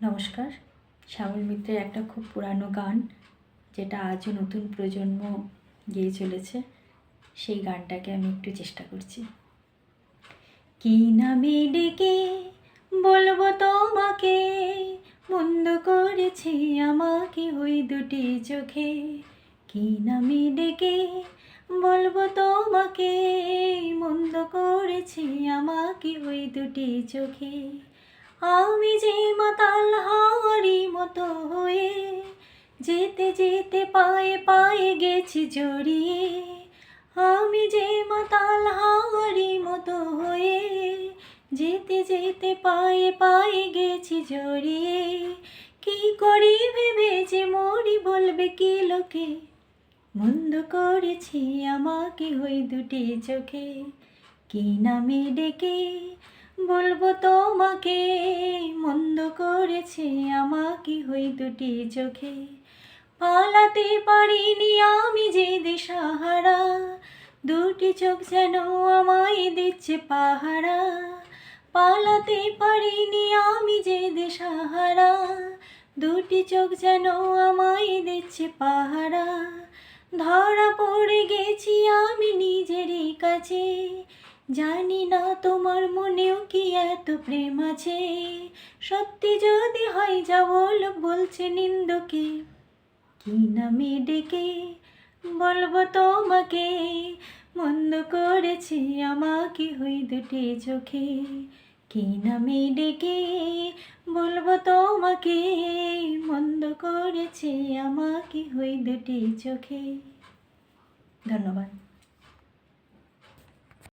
নমস্কার। শ্যামল মিত্রের একটা খুব পুরানো গান, যেটা আজও নতুন প্রজন্ম গেয়ে চলেছে, সেই গানটাকে আমি একটু চেষ্টা করছি। কি নামে ডেকে বলবো তোমাকে, মন্দ করেছি আমাকে ওই দুটি চোখে। কি নামে ডেকে বলবো তোমাকে, মন্দ করেছি আমাকে ওই দুটি চোখে। আমি যে মাতাল হাওয়ারি মতো হয়ে যেতে যেতে পায়ে পায়ে গেছি জড়িয়ে। আমি যে মাতাল হাওয়ারি মতো হয়ে যেতে যেতে পায়ে পায়ে গেছি জড়িয়ে। কি করি ভেবে যে মরি বলবে কি লোকে, মন্দ করেছি আমাকে ওই দুটি চোখে। কি নামে ডেকে বলবো তোমাকে, মন্দ করেছি আমাকে ওই দুটি চোখে। পালাতে পারিনি আমি যে দিশাহারা, দুটি চোখ যেন আমায় দিচ্ছে পাহারা। পালাতে পারিনি আমি যে দিশাহারা, দুটি চোখ যেন আমায় দিচ্ছে পাহারা। ধরা পড়ে গেছি আমি নিজেরই কাছে, জানি না তোমার মনেও কি এত প্রেম আছে। সত্যি যদি হয় যা বলছে নিন্দকে, কি নামে ডেকে বলবো তোমাকে, মন্দ করেছি আমাকে ওই দুটি চোখে। কি নামে ডেকে বলবো তোমাকে, মন্দ করেছি আমাকে ওই দুটি চোখে। ধন্যবাদ।